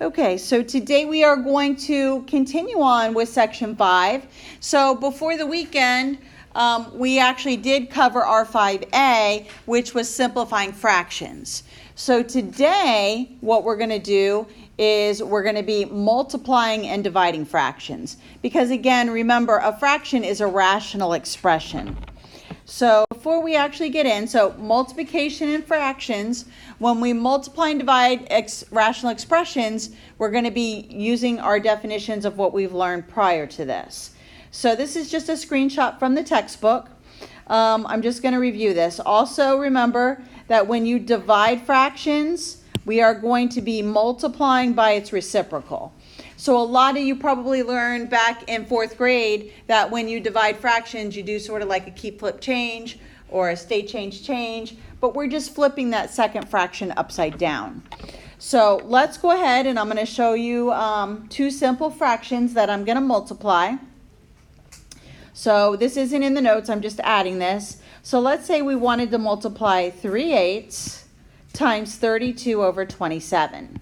Okay, so today we are going to continue on with section 5. So before the weekend, we actually did cover R.5a, which was simplifying fractions. So today, what we're going to do is we're going to be multiplying and dividing fractions. Because again, remember, a fraction is a rational expression. So before we actually get in, so multiplication and fractions, when we multiply and divide rational expressions, we're going to be using our definitions of what we've learned prior to this. So this is just a screenshot from the textbook. I'm just going to review this. Also remember that when you divide fractions, we are going to be multiplying by its reciprocal. So a lot of you probably learned back in 4th grade that when you divide fractions, you do sort of like a keep, flip, change or a state, change, but we're just flipping that second fraction upside down. So let's go ahead and I'm going to show you 2 simple fractions that I'm going to multiply. So this isn't in the notes, I'm just adding this. So let's say we wanted to multiply 3/8 times 32 over 27.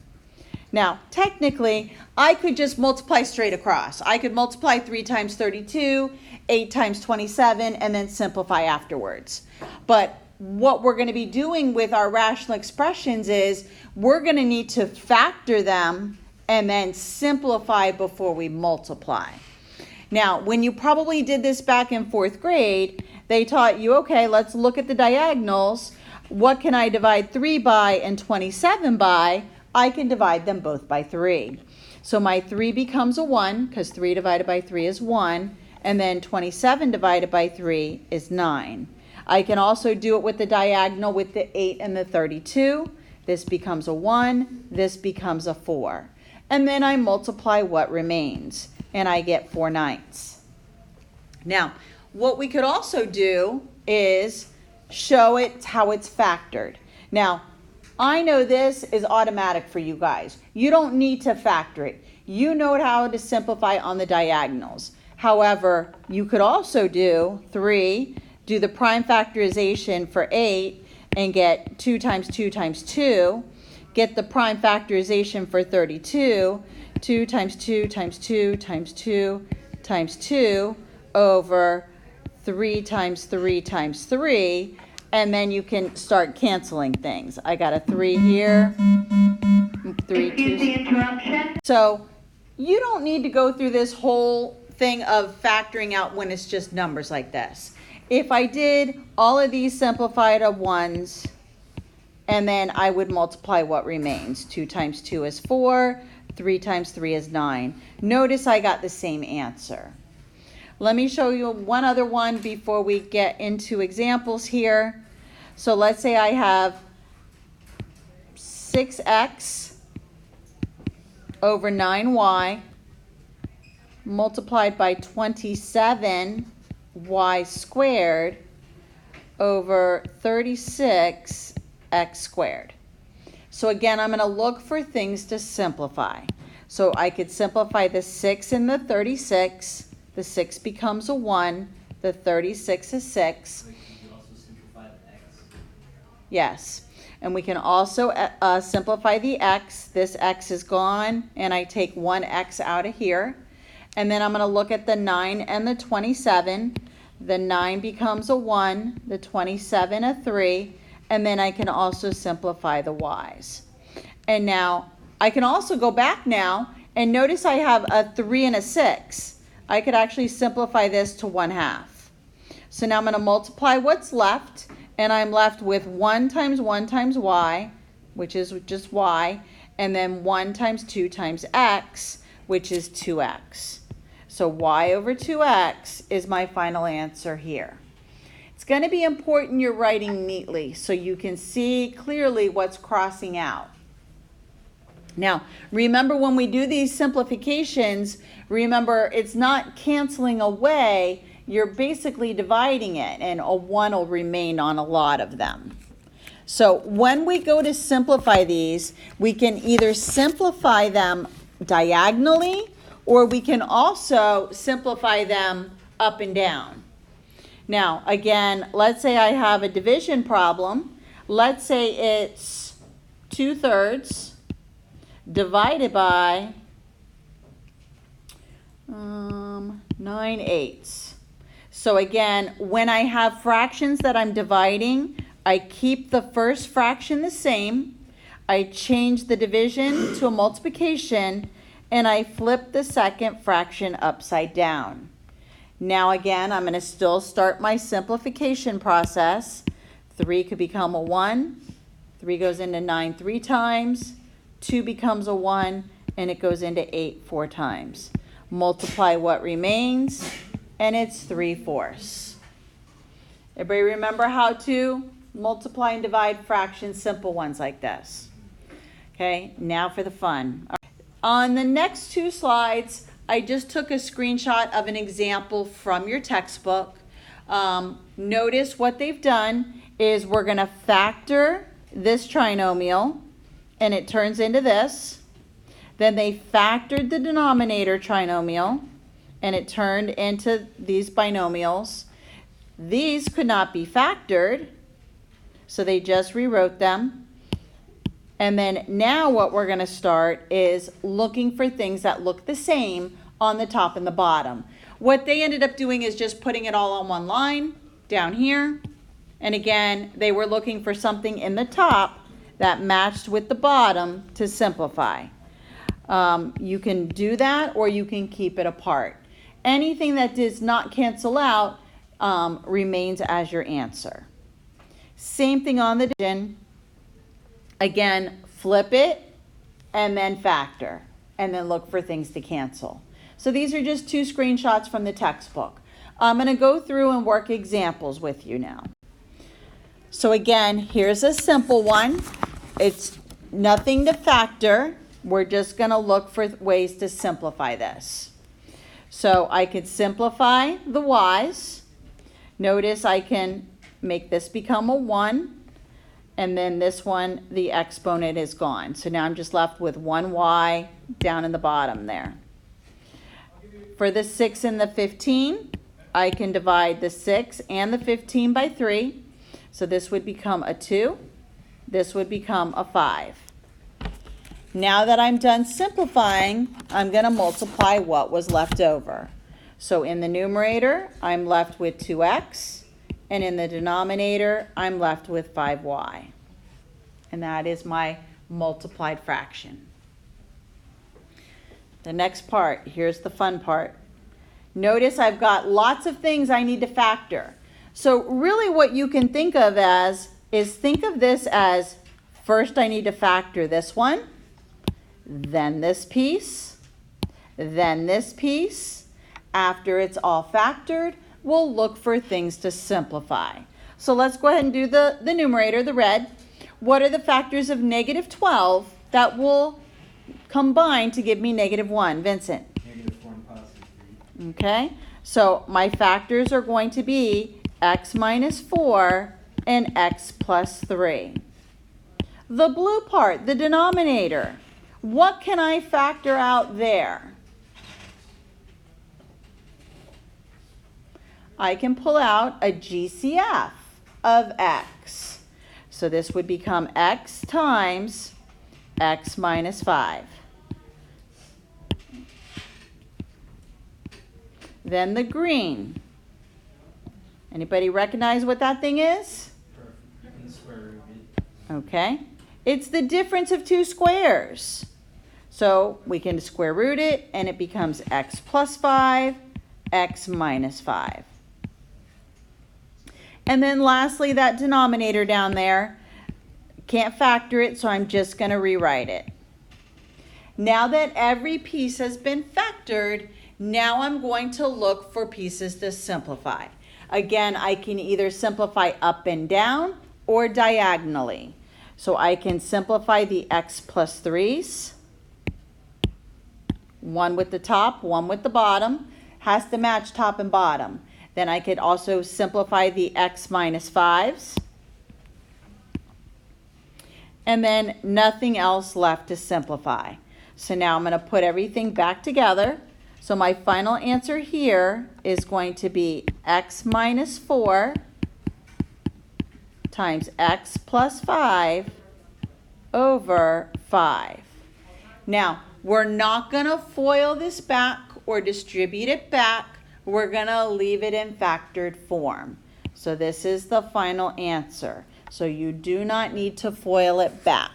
Now, technically, I could just multiply straight across. I could multiply 3 times 32, 8 times 27, and then simplify afterwards. But what we're going to be doing with our rational expressions is we're going to need to factor them and then simplify before we multiply. Now, when you probably did this back in 4th grade, they taught you, okay, let's look at the diagonals. What can I divide 3 by and 27 by? I can divide them both by 3. So my 3 becomes a 1, because 3 divided by 3 is 1, and then 27 divided by 3 is 9. I can also do it with the diagonal with the 8 and the 32. This becomes a 1, this becomes a 4. And then I multiply what remains, and I get 4/9. Now, what we could also do is show it how it's factored. Now, I know this is automatic for you guys. You don't need to factor it. You know how to simplify on the diagonals. However, you could also do 3, do the prime factorization for 8, and get 2 times 2 times 2. Get the prime factorization for 32, 2 times 2 times 2 times 2 times 2 over 3 times 3 times 3. And then you can start canceling things. I got a 3 here. 3, Excuse the interruption. So you don't need to go through this whole thing of factoring out when it's just numbers like this. If I did all of these simplified of 1s, and then I would multiply what remains. 2 times 2 is 4. 3 times 3 is 9. Notice I got the same answer. Let me show you one other one before we get into examples here. So let's say I have 6x over 9y multiplied by 27y squared over 36x squared. So again, I'm going to look for things to simplify. So I could simplify the 6 and the 36. The 6 becomes a 1. The 36 is 6. Wait, you also simplify the x? Yes. And we can also simplify the x. This x is gone, and I take one x out of here. And then I'm going to look at the 9 and the 27. The 9 becomes a 1. The 27 a 3. And then I can also simplify the y's. And now, I can also go back now, and notice I have a 3 and a 6. I could actually simplify this to 1/2. So now I'm going to multiply what's left, and I'm left with 1 times y, which is just y, and then 1 times 2 times x, which is 2x. So y over 2x is my final answer here. It's going to be important you're writing neatly so you can see clearly what's crossing out. Now, remember when we do these simplifications, remember it's not canceling away, you're basically dividing it, and a 1 will remain on a lot of them. So when we go to simplify these, we can either simplify them diagonally, or we can also simplify them up and down. Now, again, let's say I have a division problem. Let's say it's 2/3 divided by 9/8. So again, when I have fractions that I'm dividing, I keep the first fraction the same. I change the division to a multiplication, and I flip the second fraction upside down. Now again, I'm going to still start my simplification process. 3 could become a 1. 3 goes into 9 3 times. 2 becomes a 1, and it goes into 8 4 times. Multiply what remains, and it's 3/4. Everybody remember how to multiply and divide fractions, simple ones like this. Okay, now for the fun. On the next 2 slides, I just took a screenshot of an example from your textbook. Notice what they've done is we're going to factor this trinomial, and it turns into this. Then they factored the denominator trinomial, and it turned into these binomials. These could not be factored, so they just rewrote them. And then now what we're going to start is looking for things that look the same on the top and the bottom. What they ended up doing is just putting it all on one line down here. And again, they were looking for something in the top that matched with the bottom to simplify. You can do that, or you can keep it apart. Anything that does not cancel out remains as your answer. Same thing on the division. Again, flip it and then factor, and then look for things to cancel. So these are just 2 screenshots from the textbook. I'm going to go through and work examples with you now. So again, here's a simple one. It's nothing to factor. We're just going to look for ways to simplify this. So I could simplify the y's. Notice I can make this become a 1. And then this one, the exponent is gone. So now I'm just left with 1y down in the bottom there. For the 6 and the 15, I can divide the 6 and the 15 by 3. So this would become a 2. This would become a 5. Now that I'm done simplifying, I'm going to multiply what was left over. So in the numerator, I'm left with 2x. And in the denominator, I'm left with 5y. And that is my multiplied fraction. The next part, here's the fun part. Notice I've got lots of things I need to factor. So really what you can think of as is think of this as first I need to factor this one, then this piece, then this piece. After it's all factored, we'll look for things to simplify. So let's go ahead and do the numerator, the red. What are the factors of -12 that will combine to give me -1? Vincent? -4 and +3. Okay, so my factors are going to be x minus 4 and x plus 3. The blue part, the denominator, what can I factor out there? I can pull out a GCF of x. So this would become x times x minus 5. Then the green. Anybody recognize what that thing is? Perfect. You can square root it. Okay. It's the difference of 2 squares. So we can square root it, and it becomes x plus 5, x minus 5. And then lastly, that denominator down there, can't factor it, so I'm just going to rewrite it. Now that every piece has been factored, now I'm going to look for pieces to simplify. Again, I can either simplify up and down or diagonally. So I can simplify the x plus 3's. One with the top, one with the bottom. Has to match top and bottom. Then I could also simplify the x minus 5's. And then nothing else left to simplify. So now I'm going to put everything back together. So my final answer here is going to be x minus 4 times x plus 5 over 5. Now, we're not going to FOIL this back or distribute it back. We're going to leave it in factored form. So this is the final answer. So you do not need to FOIL it back.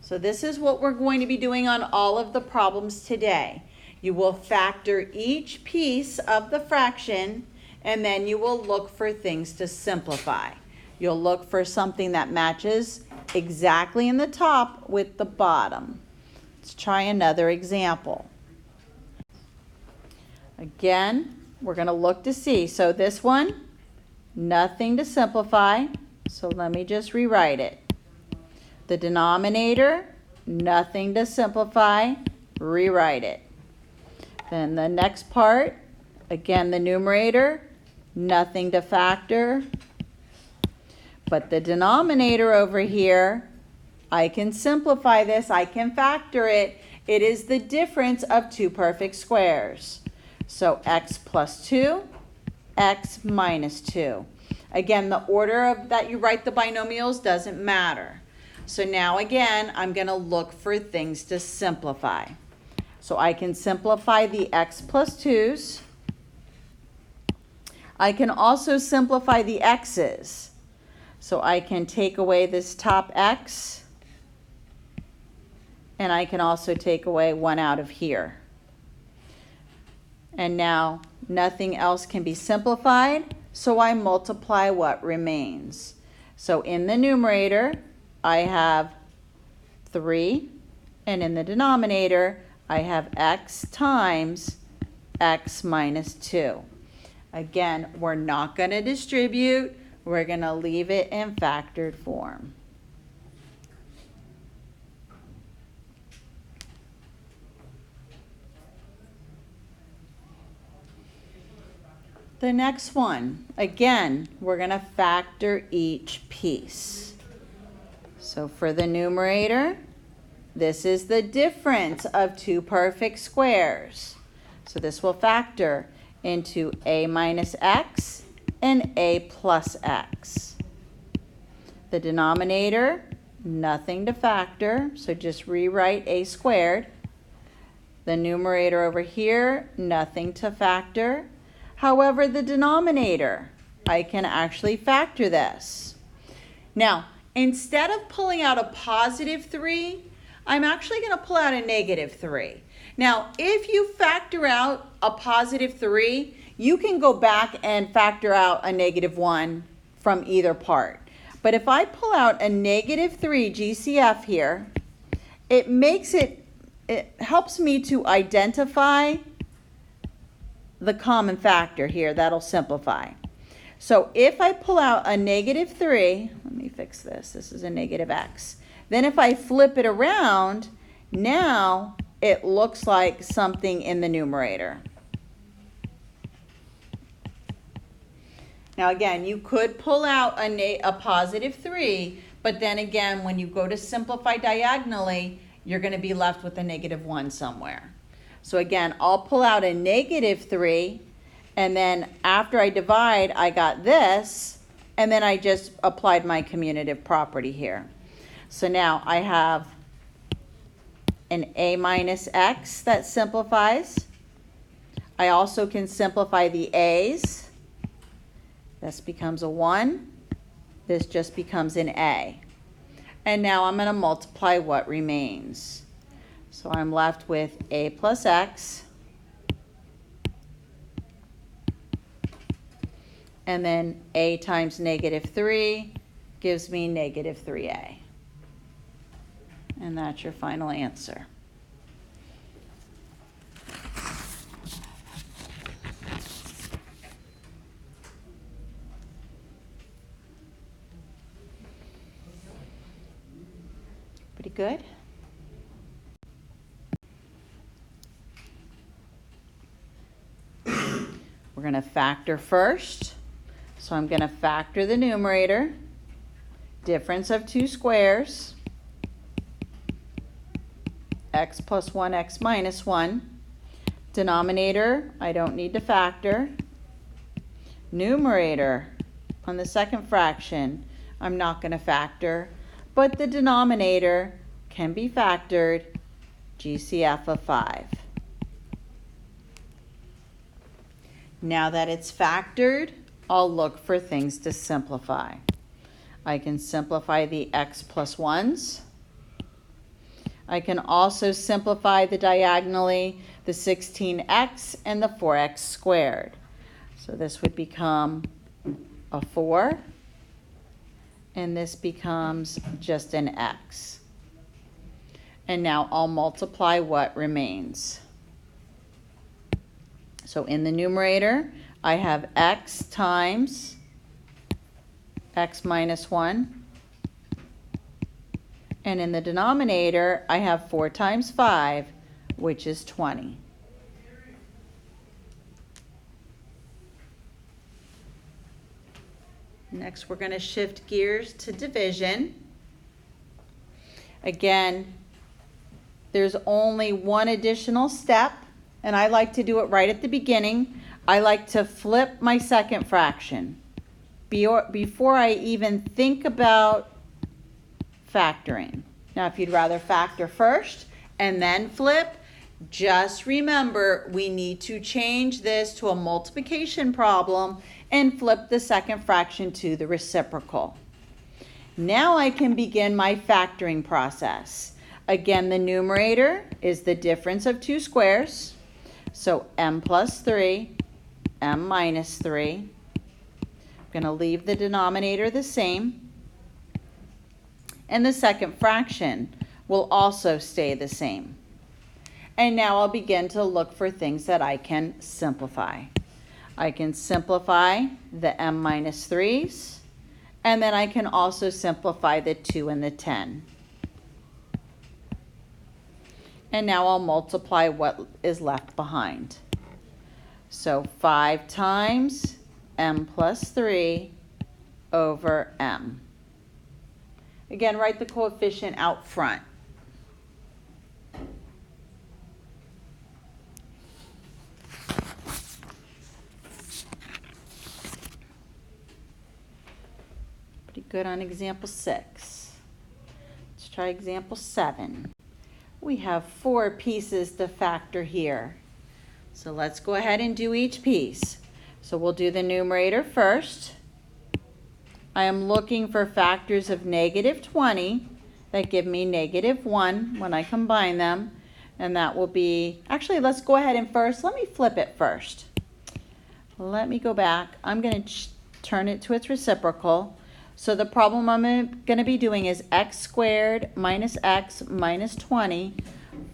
So this is what we're going to be doing on all of the problems today. You will factor each piece of the fraction, and then you will look for things to simplify. You'll look for something that matches exactly in the top with the bottom. Let's try another example. Again, we're going to look to see. So this one, nothing to simplify. So let me just rewrite it. The denominator, nothing to simplify, rewrite it. Then the next part, again, the numerator, nothing to factor. But the denominator over here, I can simplify this, I can factor it. It is the difference of two perfect squares. So x plus 2, x minus 2. Again, the order of that you write the binomials doesn't matter. So now again, I'm going to look for things to simplify. So I can simplify the x plus 2's. I can also simplify the x's. So I can take away this top x, and I can also take away 1 out of here. And now nothing else can be simplified, so I multiply what remains. So in the numerator, I have 3, and in the denominator, I have x times x minus 2. Again, we're not going to distribute. We're going to leave it in factored form. The next one, again, we're going to factor each piece. So for the numerator, this is the difference of two perfect squares. So this will factor into a minus x and a plus x. The denominator, nothing to factor, so just rewrite a squared. The numerator over here, nothing to factor. However, the denominator, I can actually factor this. Now, instead of pulling out a positive 3, I'm actually going to pull out a negative 3. Now, if you factor out a positive 3, you can go back and factor out a negative 1 from either part. But if I pull out a negative 3 GCF here, it helps me to identify the common factor here. That'll simplify. So if I pull out a negative 3, let me fix this. This is a negative x. Then if I flip it around, now it looks like something in the numerator. Now again, you could pull out a positive 3, but then again, when you go to simplify diagonally, you're going to be left with a negative 1 somewhere. So again, I'll pull out a negative 3, and then after I divide, I got this, and then I just applied my commutative property here. So now I have an a minus x that simplifies. I also can simplify the a's. This becomes a 1. This just becomes an a. And now I'm going to multiply what remains. So I'm left with a plus x. And then a times negative 3 gives me negative 3a. And that's your final answer. Pretty good? We're going to factor first. So I'm going to factor the numerator, difference of two squares, x plus 1, x minus 1. Denominator, I don't need to factor. Numerator, on the second fraction, I'm not going to factor. but the denominator can be factored GCF of 5. Now that it's factored, I'll look for things to simplify. I can simplify the x plus 1s. I can also simplify the diagonally the 16x and the 4x squared. So this would become a 4, and this becomes just an x. And now I'll multiply what remains. So in the numerator, I have x times x minus 1. And in the denominator, I have 4 times 5, which is 20. Next, we're going to shift gears to division. Again, there's only one additional step, and I like to do it right at the beginning. I like to flip my second fraction before I even think about factoring. Now, if you'd rather factor first and then flip, just remember we need to change this to a multiplication problem and flip the second fraction to the reciprocal. Now I can begin my factoring process. Again, the numerator is the difference of two squares. So m plus 3, m minus 3. I'm going to leave the denominator the same. And the second fraction will also stay the same. And now I'll begin to look for things that I can simplify. I can simplify the m minus 3s, and then I can also simplify the 2 and the 10. And now I'll multiply what is left behind. So 5 times m plus 3 over m. Again, write the coefficient out front. Pretty good on example 6. Let's try example 7. We have 4 pieces to factor here. So let's go ahead and do each piece. So we'll do the numerator first. I am looking for factors of negative 20 that give me negative 1 when I combine them. And that will be, actually, let's go ahead and let me flip it first. Let me go back. I'm going to turn it to its reciprocal. So the problem I'm going to be doing is x squared minus x minus 20,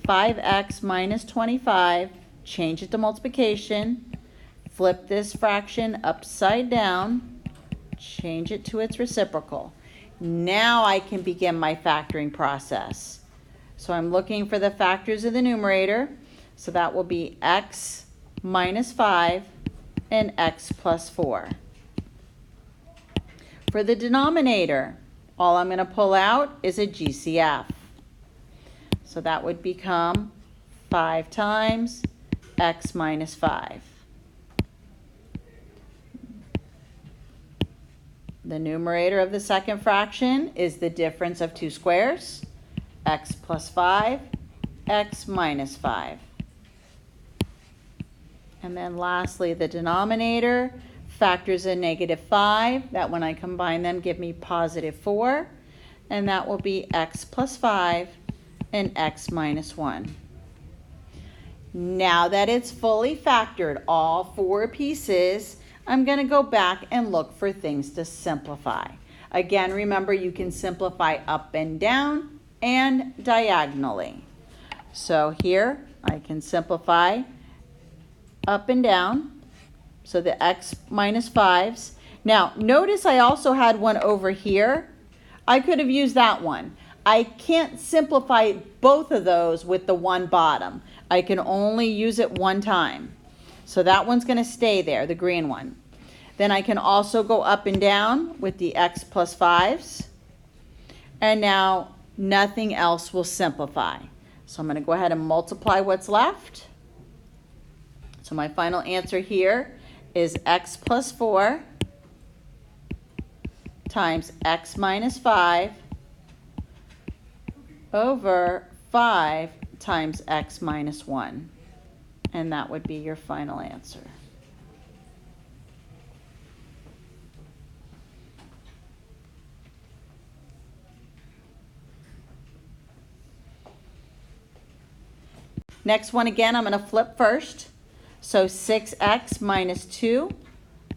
5x minus 25, change it to multiplication, flip this fraction upside down, change it to its reciprocal. Now I can begin my factoring process. So I'm looking for the factors of the numerator. So that will be x minus 5 and x plus 4. For the denominator, all I'm going to pull out is a GCF. So that would become 5 times x minus 5. The numerator of the second fraction is the difference of two squares, x plus 5, x minus 5. And then lastly, the denominator factors a negative 5, that when I combine them give me positive 4, and that will be x plus 5 and x minus 1. Now that it's fully factored, all 4 pieces, I'm going to go back and look for things to simplify. Again, remember you can simplify up and down and diagonally. So here I can simplify up and down. So the x minus 5s. Now notice I also had one over here. I could have used that one. I can't simplify both of those with the one bottom. I can only use it one time. So that one's going to stay there, the green one. Then I can also go up and down with the x plus 5s. And now nothing else will simplify. So I'm going to go ahead and multiply what's left. So my final answer here is x plus 4 times x minus 5 over 5 times x minus 1. And that would be your final answer. Next one again, I'm going to flip first. So 6x minus 2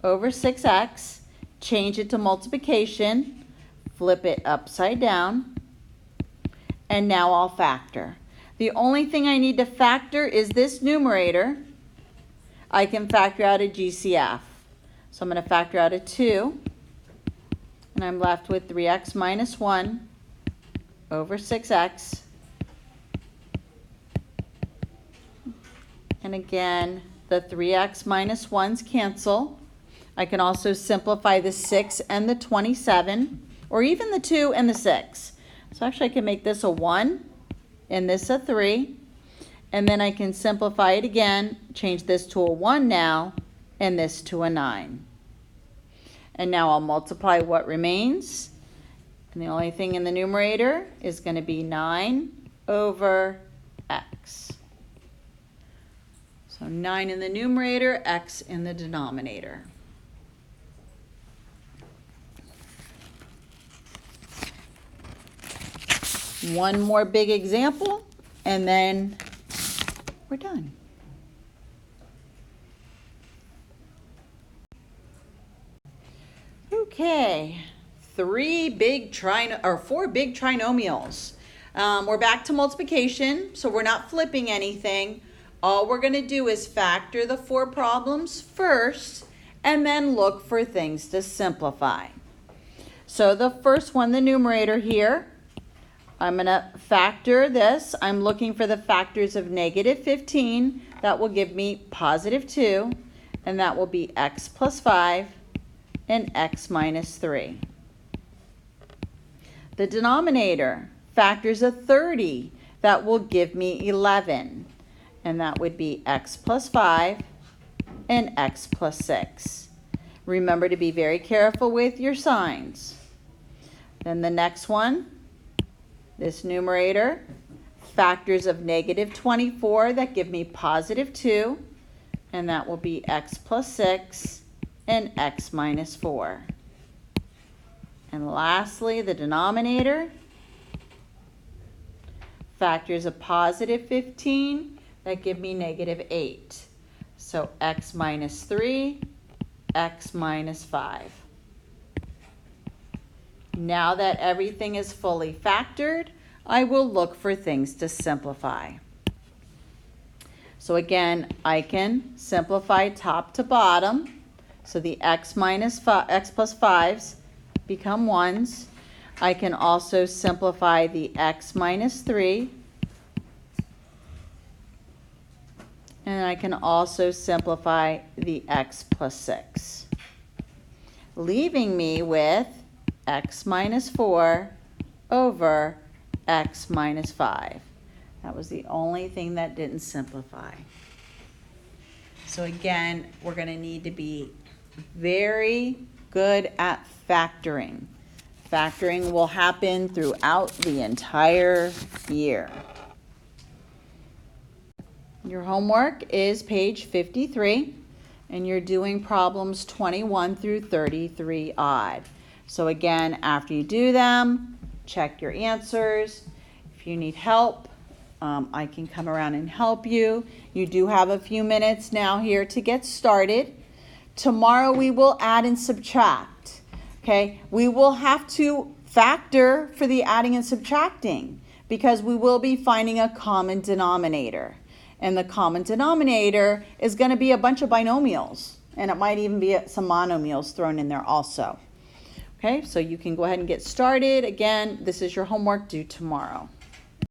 over 6x, change it to multiplication, flip it upside down, and now I'll factor. The only thing I need to factor is this numerator. I can factor out a GCF. So I'm going to factor out a 2, and I'm left with 3x minus 1 over 6x. And again, the 3x minus 1's cancel. I can also simplify the 6 and the 27, or even the 2 and the 6. So actually I can make this a 1 and this a 3. And then I can simplify it again, change this to a 1 now, and this to a 9. And now I'll multiply what remains. And the only thing in the numerator is going to be 9 over x. So 9 in the numerator, x in the denominator. One more big example, and then we're done. Okay, four big trinomials. We're back to multiplication, so we're not flipping anything. All we're going to do is factor the 4 problems first and then look for things to simplify. So the first one, the numerator here, I'm going to factor this. I'm looking for the factors of negative 15. That will give me positive 2, and that will be x plus 5 and x minus 3. The denominator, factors of 30. That will give me 11. And that would be x plus 5 and x plus 6. Remember to be very careful with your signs. Then the next one, this numerator, factors of negative 24 that give me positive 2, and that will be x plus 6 and x minus 4. And lastly, the denominator, factors of positive 15 that give me negative 8. So x minus 3, x minus 5. Now that everything is fully factored, I will look for things to simplify. So again, I can simplify top to bottom. So the x plus 5's become 1's. I can also simplify the x minus 3. And I can also simplify the x plus 6, leaving me with x minus 4 over x minus 5. That was the only thing that didn't simplify. So again, we're going to need to be very good at factoring. Factoring will happen throughout the entire year. Your homework is page 53, and you're doing problems 21 through 33 odd. So again, after you do them, check your answers. If you need help, I can come around and help you. You do have a few minutes now here to get started. Tomorrow we will add and subtract. Okay, we will have to factor for the adding and subtracting because we will be finding a common denominator. And the common denominator is going to be a bunch of binomials. And it might even be some monomials thrown in there also. Okay, so you can go ahead and get started. Again, this is your homework due tomorrow.